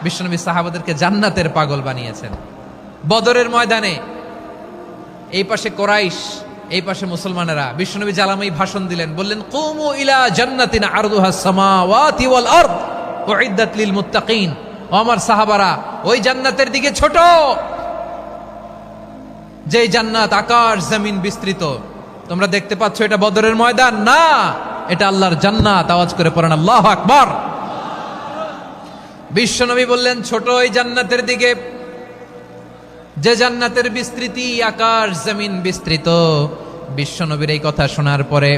বিশ্বনবী সাহাবাদেরকে জান্নাতের পাগল বানিয়েছেন। বদরের ময়দানে এই পাশে কোরাইশ, এই পাশে মুসলমানেরা, বিশ্বনবী জ্বালাময়ী ভাষণ দিলেন, বললেন কুমু ইলা জান্নাতিন আরদুহাস সামাওয়াতি ওয়াল আরদ উইদ্দাত লিল মুত্তাকিন। ও আমার সাহাবারা, ওই জান্নাতের দিকে ছোট, যে জান্নাত আকাশ জমিন বিস্তৃত। তোমরা দেখতে পাচ্ছ এটা বদরের ময়দান না, এটা আল্লাহর জান্নাত। আওয়াজ করে পড়েন আল্লাহু আকবার। বিশ্বনবী বললেন ছোট ওই জান্নাতের দিকে, যে জান্নাতের বিস্তৃতি আকাশ জমিন বিস্তৃত। বিশ্বনবীর এই কথা শোনার পরে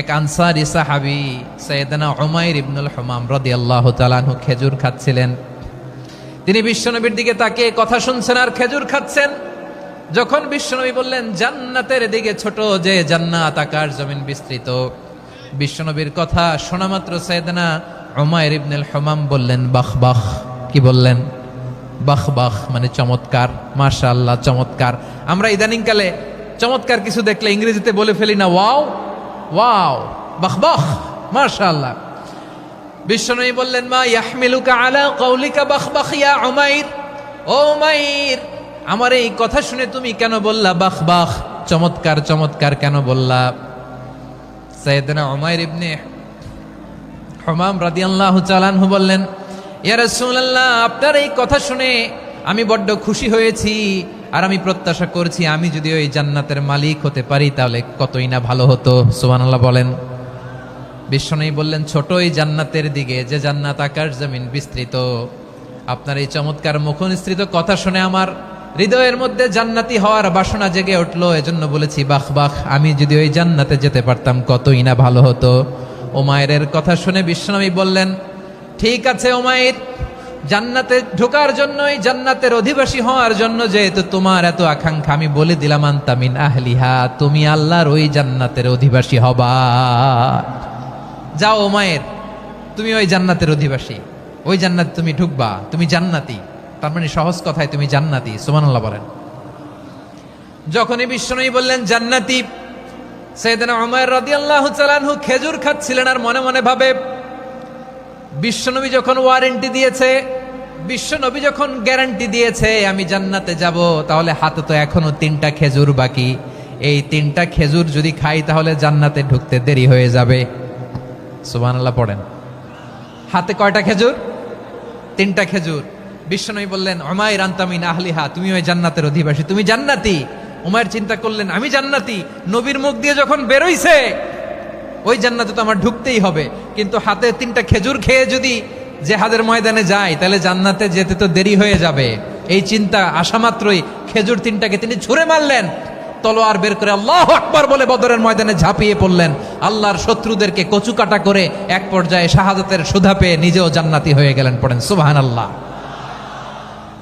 এক আনসারী সাহাবী সাইয়েদনা উমাইর ইবনুল হুমাম রাদিয়াল্লাহু তাআলা আনহু খেজুর খাচ্ছিলেন। তিনি বিশ্বনবীর দিকে তাকিয়ে কথা শুনছেন আর খেজুর খাচ্ছেন। যখন বিশ্বনবী বললেন জান্নাতের দিকে ছোট, যে জান্নাত আকাশ জমিন বিস্তৃত, বিশ্বনবীর কথা শোনা মাত্র সাইয়েদনা উমাইর ইবনুল হুমাম বললেন বাহ বাহ। কি বললেন? বাহ বাহ, মানে চমৎকার, মাশাআল্লাহ, চমৎকার। আমরা ইদানিংকালে চমৎকার কিছু দেখলে ইংরেজিতে বলে ফেলি না ওয়াও ওয়াও, বাহ বাহ, মাশাআল্লাহ। বিশ্বনবী বললেন মা ইয়াহমিলুকা আলা কওলিকা বাহ বাহ ইয়া উমাইর। ও উমাইর, আমার এই কথা শুনে তুমি কেন বললা বাহ বাহ, চমৎকার চমৎকার কেন বললা? সাইয়েদনা উমাইর ইবনে হুমাম রাদিয়াল্লাহু তাআলা আনহু বললেন ইয়া রাসূলুল্লাহ, আপনার এই কথা শুনে আমি বড্ড খুশি হয়েছি, আর আমি প্রত্যাশা করছি আমি যদি ওই জান্নাতের মালিক হতে পারি তাহলে কতই না ভালো হতো। সুবহানাল্লাহ বলেন। বিশ্বনবী বললেন ছোট এই জান্নাতের দিকে, যে জান্নাত আকাশ জমিন বিস্তৃত। আপনার এই চমৎকার মুখনিসৃত কথা শুনে আমার হৃদয়ের মধ্যে জান্নাতি হওয়ার বাসনা জেগে উঠলো, এজন্য বলেছি বাহ বাহ, আমি যদি ওই জান্নাতে যেতে পারতাম কতই না ভালো হতো। উমাইরের কথা শুনে বিশ্বনবী বললেন ঠিক আছে উমাইর, জান্নাতে ঢোকার জন্য, এই জান্নাতের অধিবাসী হওয়ার জন্য যেহেতু তোমার এত আকাঙ্ক্ষা, আমি বলে দিলাম আনতা মিন আহলিহা, তুমি আল্লাহর ওই জান্নাতের অধিবাসী হবা। যাও উমাইর, তুমি ওই জান্নাতের অধিবাসী, ওই জান্নাতে তুমি ঢুকবা, তুমি জান্নাতি। তার মানে সহজ কথায় তুমি জান্নাতি। সুবহানাল্লাহ বলেন। যখনই বিশ্বনবী বললেন জান্নাতি, সাইয়েদনা উমাইর রাদিয়াল্লাহু তাআলা আনহু খেজুর খাচ্ছিলেন আর মনে মনে ভাবে বিশ্বনবী যখন ওয়ারেন্টি দিয়েছে, বিশ্বনবী যখন গ্যারান্টি দিয়েছে আমি জান্নাতে যাব, তাহলে হাতে তো এখনো 3টা খেজুর বাকি। এই 3টা খেজুর যদি খাই তাহলে জান্নাতে ঢুকতে দেরি হয়ে যাবে। সুবহানাল্লাহ পড়েন। হাতে কয়টা খেজুর? 3টা খেজুর। বিশ্বনবী বললেন উমাইর আনতা মিন আহলিহা, তুমি ওই জান্নাতের অধিবাসী, তুমি জান্নাতি। উমাইর চিন্তা করলেন আমি জান্নাতি, নবীর মুখ দিয়ে যখন বেরোইছে ওই জান্নাতে তো আমার ঢুকতেই হবে, কিন্তু হাতে 3টা খেজুর খেয়ে যদি জেহাদের ময়দানে যায় তাহলে জান্নাতে যেতে তো দেরি হয়ে যাবে। এই চিন্তা আসা মাত্রই খেজুর 3টাকে তিনি ছুঁড়ে মারলেন, তলোয়ার বের করে আল্লাহু আকবার বলে বদরের ময়দানে ঝাঁপিয়ে পড়লেন। আল্লাহর শত্রুদেরকে কচুকাটা করে এক পর্যায়ে শাহাদাতের সুধা পেয়ে নিজেও জান্নাতি হয়ে গেলেন। পড়েন সুবহানাল্লাহ।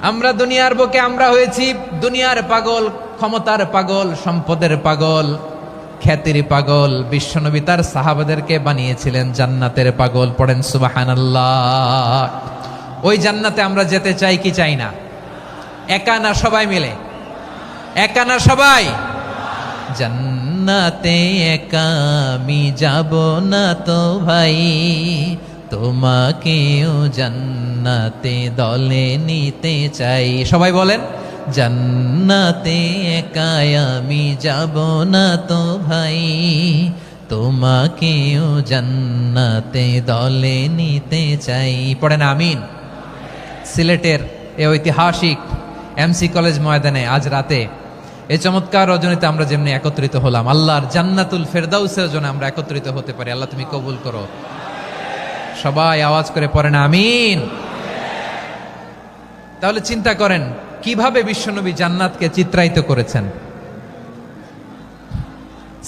আমরা দুনিয়ার বুকে আমরা হয়েছি দুনিয়ার পাগল, ক্ষমতার পাগল, সম্পদের পাগল, খ্যাতির পাগল। বিশ্বনবী তার সাহাবাদেরকে বানিয়েছিলেন জান্নাতের পাগল। পড়েন সুবহানাল্লাহ। ওই জান্নাতে আমরা যেতে চাই কি চাই না? একা না সবাই মিলে? একা না সবাই? জান্নাতে একা আমি যাব না তো ভাই, তোমাকেও জান্নাতে দলে নিতে চাই। সবাই বলেন জান্নাতে একা আমি যাব না তো ভাই, তোমাকেও জান্নাতে দলে নিতে চাই। পড়েন আমিন। সিলেটের এই ঐতিহাসিক এমসি কলেজ ময়দানে আজ রাতে এই চমৎকার রজনীতে আমরা যেমনি একত্রিত হলাম, আল্লাহর জান্নাতুল ফেরদাউসের জন্য আমরা একত্রিত হতে পারি। আল্লাহ তুমি কবুল করো। সবাই আওয়াজ করে পড়েন আমিন। তাহলে চিন্তা করেন কিভাবে বিশ্বনবী জান্নাতকে চিত্রায়িত করেছেন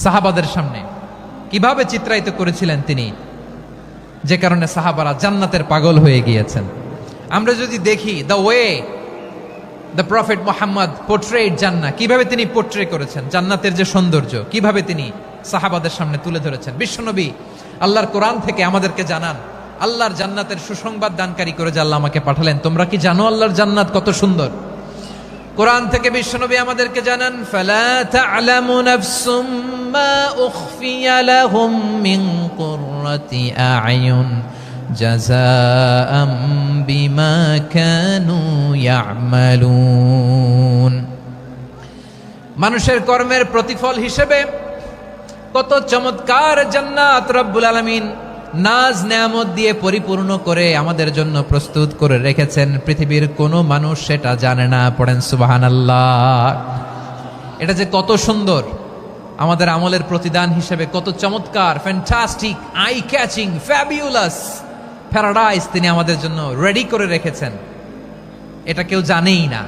সাহাবাদের সামনে, কিভাবে চিত্রায়িত করেছিলেন তিনি, যে কারণে সাহাবারা জান্নাতের পাগল হয়ে গিয়েছেন। আমরা যদি দেখি the way the prophet Muhammad portrait জান্নাত, কিভাবে তিনি পোর্ট্রে করেছেন জান্নাতের যে সৌন্দর্য, কিভাবে তিনি সাহাবাদের সামনে তুলে ধরেছেন। বিশ্বনবী আল্লাহর কোরআন থেকে আমাদেরকে জানান আল্লাহর জান্নাতের সুসংবাদ দানকারী করে যে আল্লাহ আমাকে পাঠালেন। তোমরা কি জানো আল্লাহর জান্নাত কত সুন্দর? কোরআন থেকে বিশ্বনবী আমাদেরকে জানান ফালা তা'লামু নাফসুম মা উখফিয়া লাহুম মিন কুররাতি আ'য়ুন জাযাআম বিমা কানু ইয়ামালুন। মানুষের কর্মের প্রতিফল হিসেবে কত চমৎকার জান্নাত রব্বুল আলামিন নাজ নেয়ামত দিয়ে পরিপূর্ণ করে আমাদের জন্য প্রস্তুত করে রেখেছেন। পৃথিবীর কোনো মানুষ সেটা জানে না। পড়েন সুবহানাল্লাহ। এটা যে কত সুন্দর, আমাদের আমলের প্রতিদান হিসেবে কত চমৎকার, fantastic, eye catching, fabulous paradise তিনি আমাদের জন্য রেডি করে রেখেছেন। এটা কেউ জানেই না,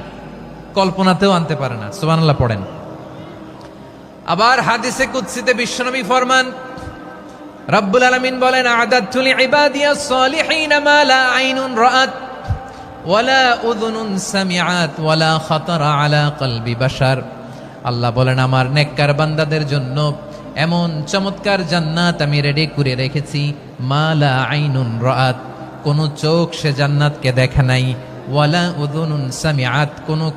কল্পনাতেও আনতে পারে না। সুবহানাল্লাহ পড়েন। আবার হাদিসে কুদসিতে বিশ্বনবী ফরমান, রব্বুল আলামিন বলেন, আ'দাদতু লিইবাদিয়াস সালিহিন মা লা আইনুন রাআত ওয়ালা উযুনুন সামিআত ওয়ালা খাতারা আলা কলবি বাশার। আল্লাহ বলেন, আমার নেককার বান্দাদের জন্য এমন চমৎকার জান্নাত আমি রেডি করে রেখেছি, মা লা আইনুন রাআত, কোন চোখ সে জান্নাতকে দেখে নাই, ওয়ালা উযুনুন সামিআত, কোন